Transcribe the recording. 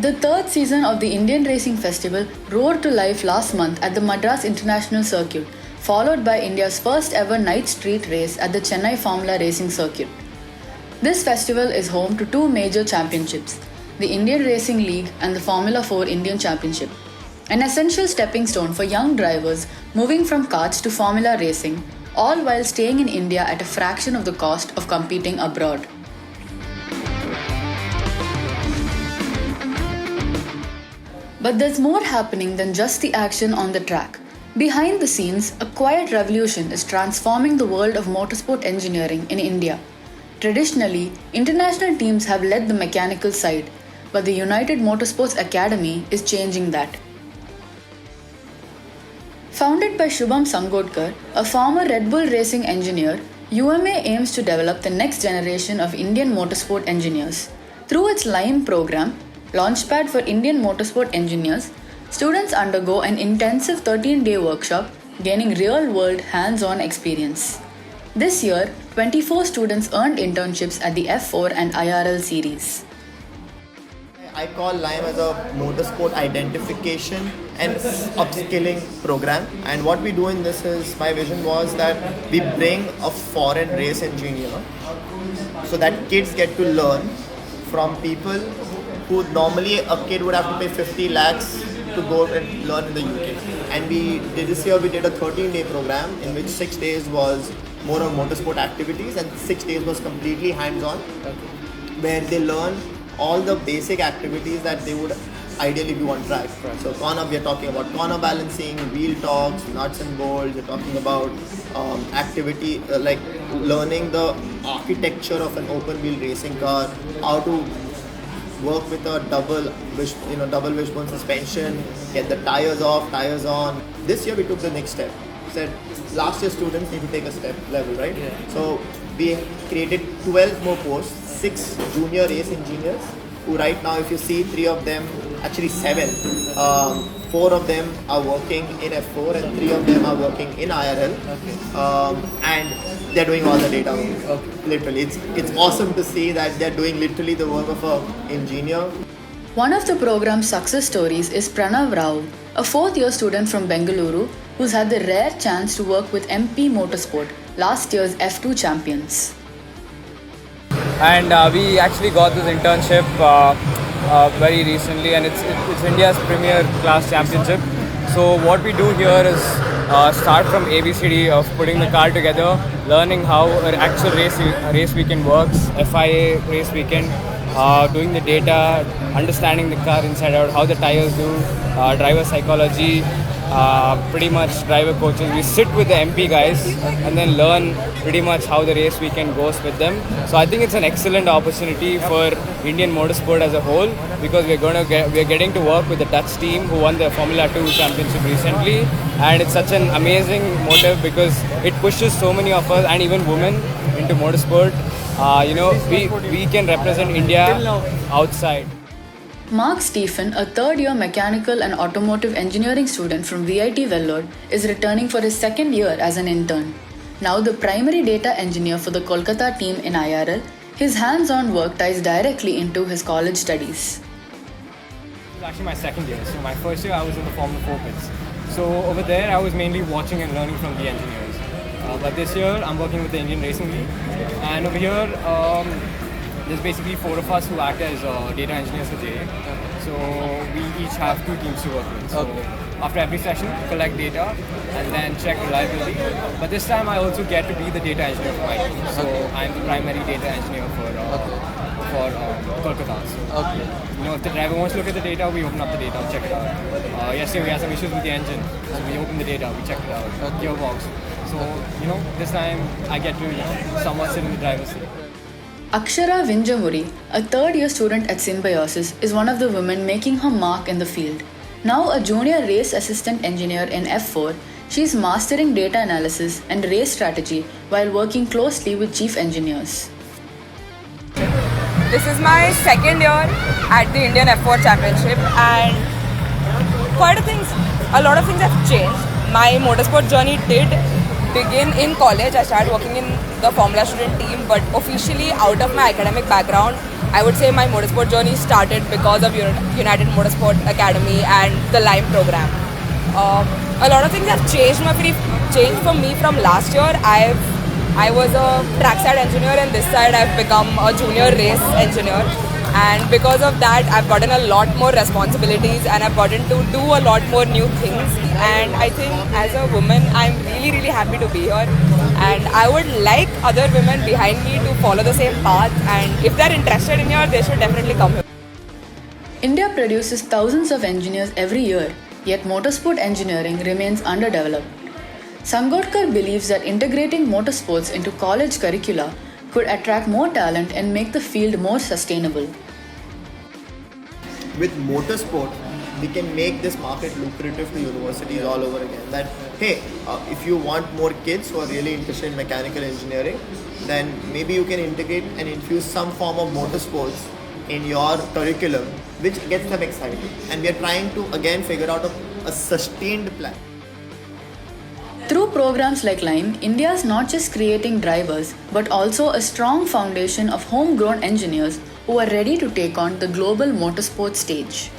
The third season of the Indian Racing Festival roared to life last month at the Madras International Circuit, followed by India's first ever night street race at the Chennai Formula Racing Circuit. This festival is home to two major championships, the Indian Racing League and the Formula 4 Indian Championship, an essential stepping stone for young drivers moving from karts to Formula racing, all while staying in India at a fraction of the cost of competing abroad. But there's more happening than just the action on the track. Behind the scenes, a quiet revolution is transforming the world of motorsport engineering in India. Traditionally, international teams have led the mechanical side, but the United Motorsports Academy is changing that. Founded by Shubham Sangodkar, a former Red Bull racing engineer, UMA aims to develop the next generation of Indian motorsport engineers. Through its LIME program, Launchpad for Indian Motorsport Engineers, students undergo an intensive 13-day workshop, gaining real-world hands-on experience. This year, 24 students earned internships at the F4 and IRL series. I call LIME as a motorsport identification and upskilling program. And what we do in this is, my vision was that we bring a foreign race engineer so that kids get to learn from people who normally a kid would have to pay 50 lakhs to go and learn in the UK. And this year we did a 13-day program in which 6 days was more of motorsport activities and 6 days was completely hands-on, where they learn all the basic activities that they would ideally do on track. So we are talking about corner balancing, wheel torques, nuts and bolts. We're talking about activity like learning the architecture of an open wheel racing car, how to work with a double wishbone suspension, get the tires off, tires on. This year we took the next step. Said last year students need to take a step level, right? Yeah. So we created 12 more posts, 6 junior race engineers, who right now, if you see, 3 of them, actually 7, 4 of them are working in F4 and 3 of them are working in IRL. Okay. And they're doing all the data work. Okay. Literally, it's awesome to see that they're doing literally the work of an engineer. One of the program's success stories is Pranav Rao, a 4th-year student from Bengaluru who's had the rare chance to work with MP Motorsport, last year's F2 champions. And we actually got this internship very recently, and it's India's premier class championship. So what we do here is start from ABCD of putting the car together, learning how an actual race weekend works, FIA race weekend, doing the data, understanding the car inside out, how the tires do, driver psychology, pretty much driver coaches. We sit with the MP guys and then learn pretty much how the race weekend goes with them. So I think it's an excellent opportunity for Indian motorsport as a whole, because we're getting to work with the Dutch team who won the Formula 2 championship recently, and it's such an amazing motive because it pushes so many of us and even women into motorsport. We can represent India outside. Mark Stephen, a third-year mechanical and automotive engineering student from VIT Vellore, is returning for his second year as an intern. Now the primary data engineer for the Kolkata team in IRL, his hands-on work ties directly into his college studies. It was actually my second year. So my first year I was in the Formula 4 pits. So over there I was mainly watching and learning from the engineers. But this year I'm working with the Indian Racing League. And over here there's basically 4 of us who act as data engineers for JA. So we each have 2 teams to work with. So after every session, collect data and then check reliability. But this time I also get to be the data engineer for my team. So I'm the primary data engineer for Kolkata. So, if the driver wants to look at the data, we open up the data, check it out. Yesterday we had some issues with the engine, so we open the data, we check it out. Gearbox. So, this time I get to somewhat sit in the driver's seat. Akshara Vinjamuri, a third-year student at Symbiosis, is one of the women making her mark in the field. Now a junior race assistant engineer in F4, she is mastering data analysis and race strategy while working closely with chief engineers. This is my second year at the Indian F4 Championship, and a lot of things have changed. My motorsport journey did begin in college. I started working in the Formula student team, but officially out of my academic background, I would say my motorsport journey started because of United Motorsport Academy and the Lime program. A lot of things have changed for me from last year. I was a trackside engineer, and this side I've become a junior race engineer. And because of that, I've gotten a lot more responsibilities, and I've gotten to do a lot more new things. And I think as a woman, I'm really, really happy to be here. And I would like other women behind me to follow the same path. And if they're interested in here, they should definitely come here. India produces thousands of engineers every year, yet motorsport engineering remains underdeveloped. Sangodkar believes that integrating motorsports into college curricula could attract more talent and make the field more sustainable. With motorsport, we can make this market lucrative to universities all over again. That, hey, if you want more kids who are really interested in mechanical engineering, then maybe you can integrate and infuse some form of motorsports in your curriculum, which gets them excited. And we are trying to again figure out a sustained plan. Through programs like Lime, India is not just creating drivers, but also a strong foundation of homegrown engineers who are ready to take on the global motorsport stage.